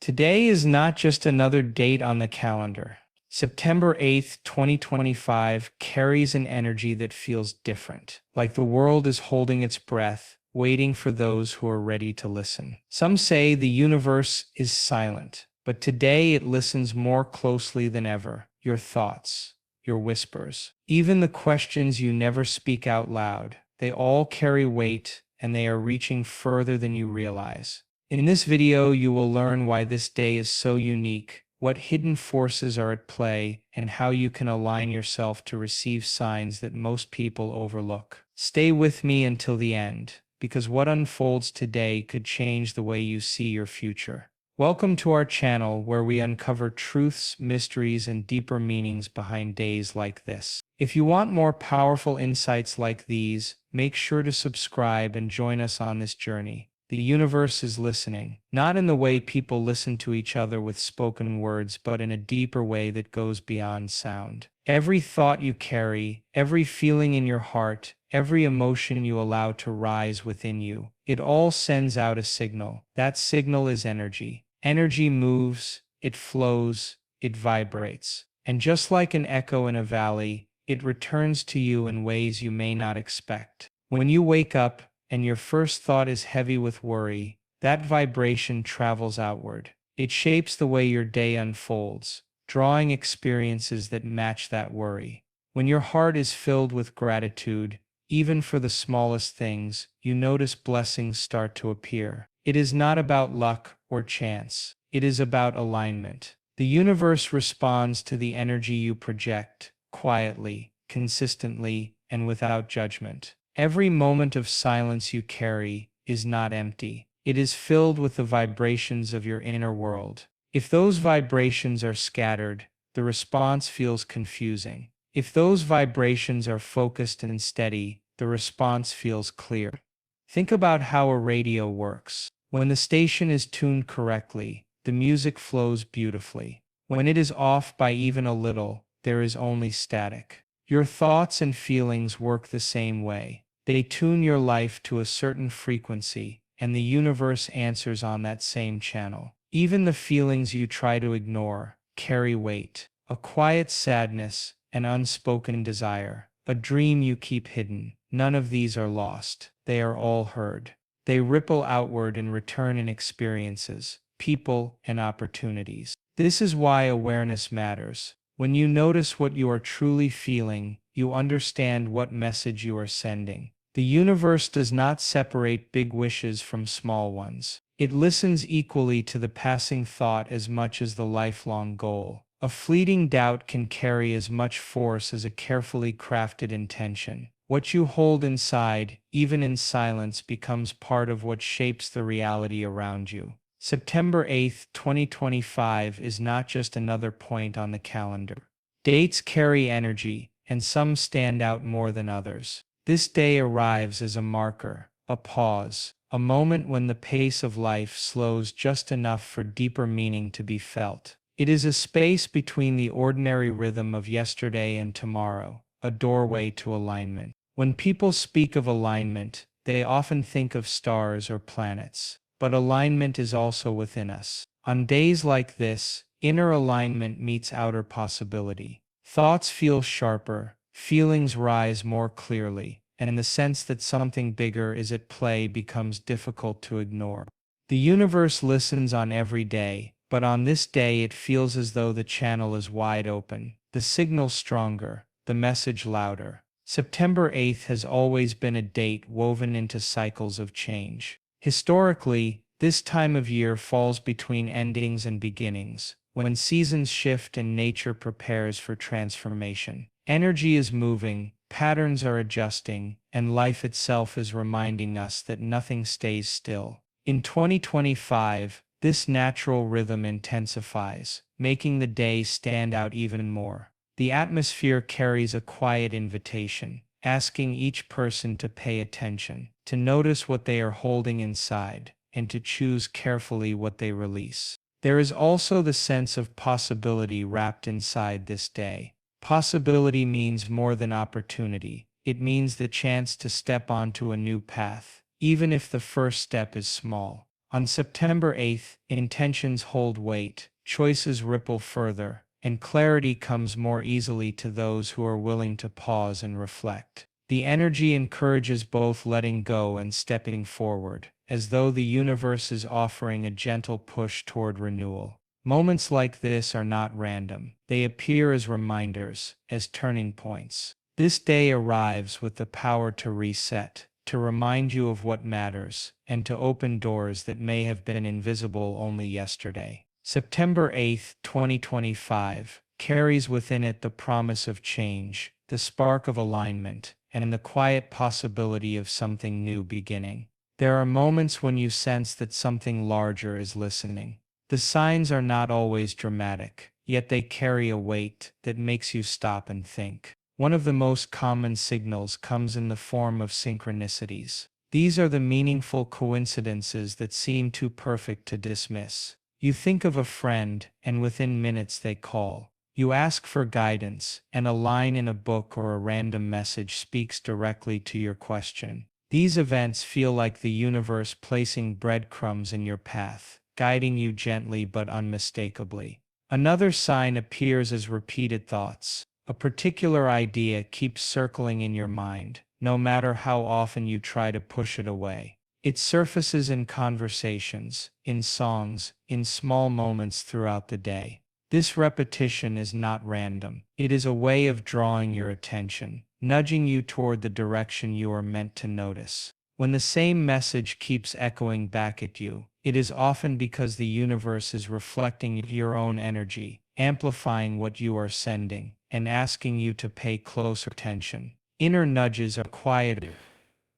Today is not just another date on the calendar. September 8th, 2025 carries an energy that feels different, like the world is holding its breath, waiting for those who are ready to listen. Some say the universe is silent, but today it listens more closely than ever. Your thoughts, your whispers, even the questions you never speak out loud, they all carry weight and they are reaching further than you realize. In this video, you will learn why this day is so unique, what hidden forces are at play, and how you can align yourself to receive signs that most people overlook. Stay with me until the end, because what unfolds today could change the way you see your future. Welcome to our channel where we uncover truths, mysteries, and deeper meanings behind days like this. If you want more powerful insights like these, make sure to subscribe and join us on this journey. The universe is listening, not in the way people listen to each other with spoken words, but in a deeper way that goes beyond sound. Every thought you carry, every feeling in your heart, every emotion you allow to rise within you, it all sends out a signal. That signal is energy. Energy moves, it flows, it vibrates. And just like an echo in a valley, it returns to you in ways you may not expect. When you wake up, and your first thought is heavy with worry, that vibration travels outward. It shapes the way your day unfolds, drawing experiences that match that worry. When your heart is filled with gratitude, even for the smallest things, you notice blessings start to appear. It is not about luck or chance. It is about alignment. The universe responds to the energy you project, quietly, consistently, and without judgment. Every moment of silence you carry is not empty. It is filled with the vibrations of your inner world. If those vibrations are scattered, the response feels confusing. If those vibrations are focused and steady, the response feels clear. Think about how a radio works. When the station is tuned correctly, the music flows beautifully. When it is off by even a little, there is only static. Your thoughts and feelings work the same way. They tune your life to a certain frequency, and the universe answers on that same channel. Even the feelings you try to ignore carry weight. A quiet sadness, an unspoken desire, a dream you keep hidden. None of these are lost. They are all heard. They ripple outward and return in experiences, people, and opportunities. This is why awareness matters. When you notice what you are truly feeling, you understand what message you are sending. The universe does not separate big wishes from small ones. It listens equally to the passing thought as much as the lifelong goal. A fleeting doubt can carry as much force as a carefully crafted intention. What you hold inside, even in silence, becomes part of what shapes the reality around you. September 8th, 2025 is not just another point on the calendar. Dates carry energy, and some stand out more than others. This day arrives as a marker, a pause, a moment when the pace of life slows just enough for deeper meaning to be felt. It is a space between the ordinary rhythm of yesterday and tomorrow, a doorway to alignment. When people speak of alignment, they often think of stars or planets. But alignment is also within us. On days like this, inner alignment meets outer possibility. Thoughts feel sharper, feelings rise more clearly, and the sense that something bigger is at play becomes difficult to ignore. The universe listens on every day, but on this day it feels as though the channel is wide open, the signal stronger, the message louder. September 8th has always been a date woven into cycles of change. Historically, this time of year falls between endings and beginnings, when seasons shift and nature prepares for transformation. Energy is moving, patterns are adjusting, and life itself is reminding us that nothing stays still. In 2025, this natural rhythm intensifies, making the day stand out even more. The atmosphere carries a quiet invitation, asking each person to pay attention, to notice what they are holding inside, and to choose carefully what they release. There is also the sense of possibility wrapped inside this day. Possibility means more than opportunity. It means the chance to step onto a new path, even if the first step is small. On September 8th, intentions hold weight, choices ripple further, and clarity comes more easily to those who are willing to pause and reflect. The energy encourages both letting go and stepping forward, as though the universe is offering a gentle push toward renewal. Moments like this are not random. They appear as reminders, as turning points. This day arrives with the power to reset, to remind you of what matters, and to open doors that may have been invisible only yesterday. September 8th, 2025, carries within it the promise of change, the spark of alignment, and the quiet possibility of something new beginning. There are moments when you sense that something larger is listening. The signs are not always dramatic, yet they carry a weight that makes you stop and think. One of the most common signals comes in the form of synchronicities. These are the meaningful coincidences that seem too perfect to dismiss. You think of a friend, and within minutes they call. You ask for guidance, and a line in a book or a random message speaks directly to your question. These events feel like the universe placing breadcrumbs in your path, guiding you gently but unmistakably. Another sign appears as repeated thoughts. A particular idea keeps circling in your mind, no matter how often you try to push it away. It surfaces in conversations, in songs, in small moments throughout the day. This repetition is not random. It is a way of drawing your attention, nudging you toward the direction you are meant to notice. When the same message keeps echoing back at you, it is often because the universe is reflecting your own energy, amplifying what you are sending, and asking you to pay closer attention. Inner nudges are quieter,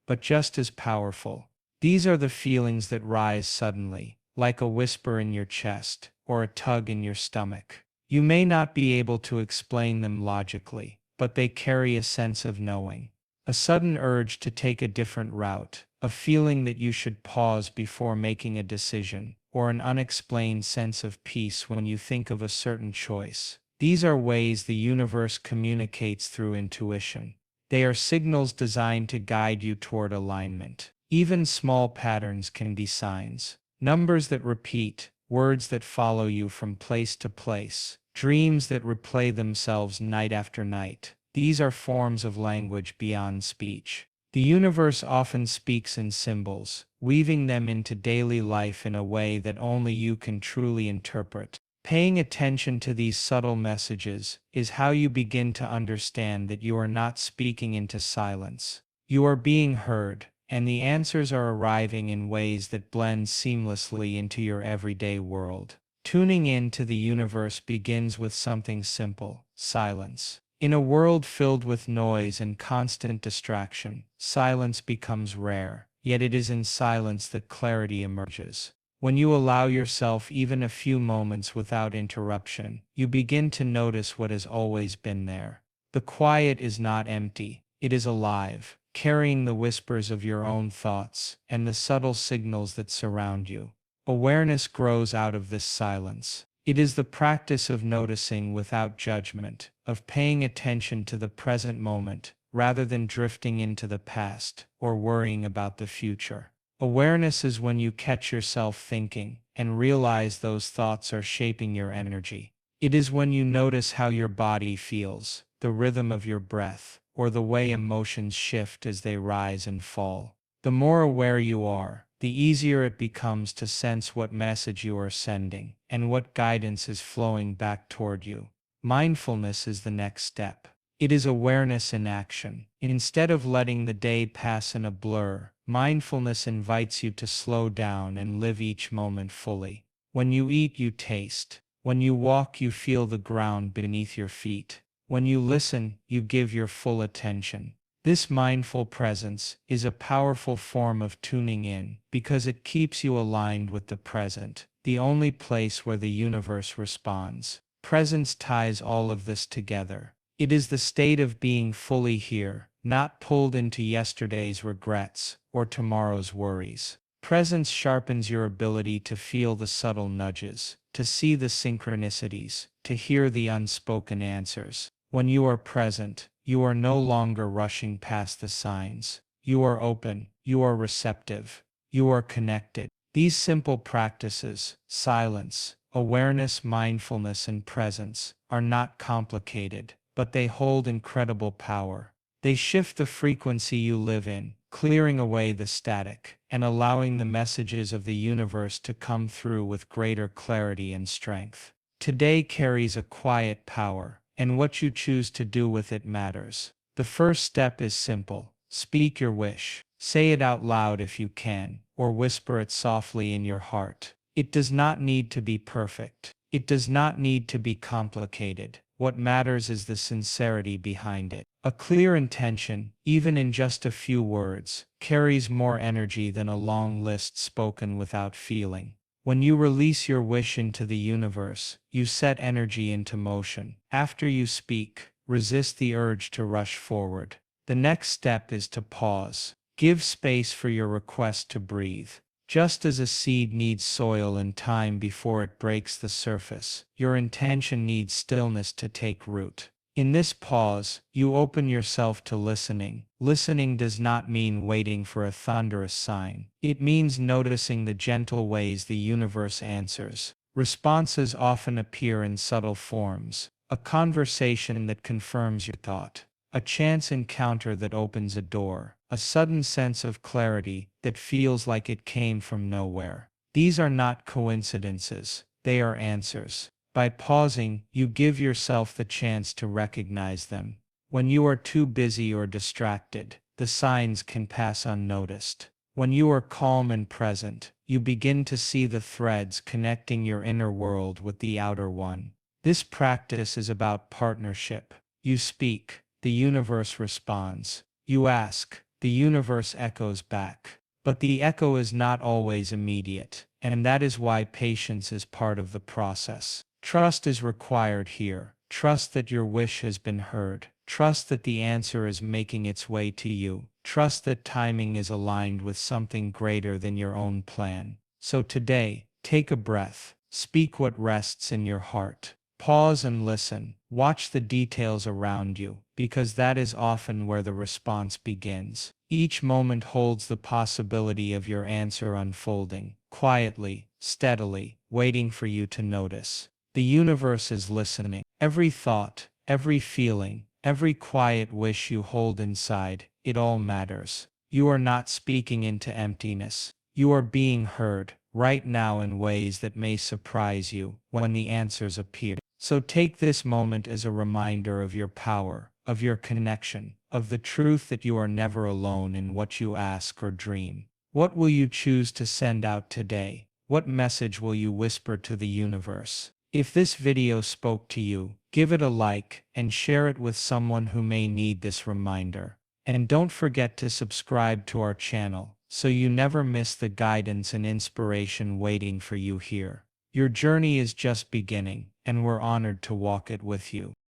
but just as powerful. These are the feelings that rise suddenly, like a whisper in your chest or a tug in your stomach. You may not be able to explain them logically, but they carry a sense of knowing. A sudden urge to take a different route, a feeling that you should pause before making a decision, or an unexplained sense of peace when you think of a certain choice. These are ways the universe communicates through intuition. They are signals designed to guide you toward alignment. Even small patterns can be signs. Numbers that repeat, words that follow you from place to place, dreams that replay themselves night after night. These are forms of language beyond speech. The universe often speaks in symbols, weaving them into daily life in a way that only you can truly interpret. Paying attention to these subtle messages is how you begin to understand that you are not speaking into silence. You are being heard, and the answers are arriving in ways that blend seamlessly into your everyday world. Tuning in to the universe begins with something simple: silence. In a world filled with noise and constant distraction, silence becomes rare, yet it is in silence that clarity emerges. When you allow yourself even a few moments without interruption, you begin to notice what has always been there. The quiet is not empty, it is alive, carrying the whispers of your own thoughts and the subtle signals that surround you. Awareness grows out of this silence. It is the practice of noticing without judgment, of paying attention to the present moment, rather than drifting into the past or worrying about the future. Awareness is when you catch yourself thinking and realize those thoughts are shaping your energy. It is when you notice how your body feels, the rhythm of your breath, or the way emotions shift as they rise and fall. The more aware you are, the easier it becomes to sense what message you are sending and what guidance is flowing back toward you. Mindfulness is the next step. It is awareness in action. Instead of letting the day pass in a blur, mindfulness invites you to slow down and live each moment fully. When you eat, you taste. When you walk, you feel the ground beneath your feet. When you listen, you give your full attention. This mindful presence is a powerful form of tuning in because it keeps you aligned with the present, the only place where the universe responds. Presence ties all of this together. It is the state of being fully here, not pulled into yesterday's regrets or tomorrow's worries. Presence sharpens your ability to feel the subtle nudges, to see the synchronicities, to hear the unspoken answers. When you are present, you are no longer rushing past the signs. You are open, you are receptive, you are connected. These simple practices, silence, awareness, mindfulness, and presence, are not complicated, but they hold incredible power. They shift the frequency you live in, clearing away the static, and allowing the messages of the universe to come through with greater clarity and strength. Today carries a quiet power, and what you choose to do with it matters. The first step is simple. Speak your wish. Say it out loud if you can, or whisper it softly in your heart. It does not need to be perfect. It does not need to be complicated. What matters is the sincerity behind it. A clear intention, even in just a few words, carries more energy than a long list spoken without feeling. When you release your wish into the universe, you set energy into motion. After you speak, resist the urge to rush forward. The next step is to pause. Give space for your request to breathe. Just as a seed needs soil and time before it breaks the surface, your intention needs stillness to take root. In this pause, you open yourself to listening. Listening does not mean waiting for a thunderous sign. It means noticing the gentle ways the universe answers. Responses often appear in subtle forms. A conversation that confirms your thought. A chance encounter that opens a door. A sudden sense of clarity that feels like it came from nowhere. These are not coincidences. They are answers. By pausing, you give yourself the chance to recognize them. When you are too busy or distracted, the signs can pass unnoticed. When you are calm and present, you begin to see the threads connecting your inner world with the outer one. This practice is about partnership. You speak, the universe responds. You ask, the universe echoes back. But the echo is not always immediate, and that is why patience is part of the process. Trust is required here. Trust that your wish has been heard. Trust that the answer is making its way to you. Trust that timing is aligned with something greater than your own plan. So today, take a breath. Speak what rests in your heart. Pause and listen. Watch the details around you, because that is often where the response begins. Each moment holds the possibility of your answer unfolding, quietly, steadily, waiting for you to notice. The universe is listening. Every thought, every feeling, every quiet wish you hold inside, it all matters. You are not speaking into emptiness. You are being heard, right now, in ways that may surprise you when the answers appear. So take this moment as a reminder of your power, of your connection, of the truth that you are never alone in what you ask or dream. What will you choose to send out today? What message will you whisper to the universe? If this video spoke to you, give it a like and share it with someone who may need this reminder. And don't forget to subscribe to our channel so you never miss the guidance and inspiration waiting for you here. Your journey is just beginning, and we're honored to walk it with you.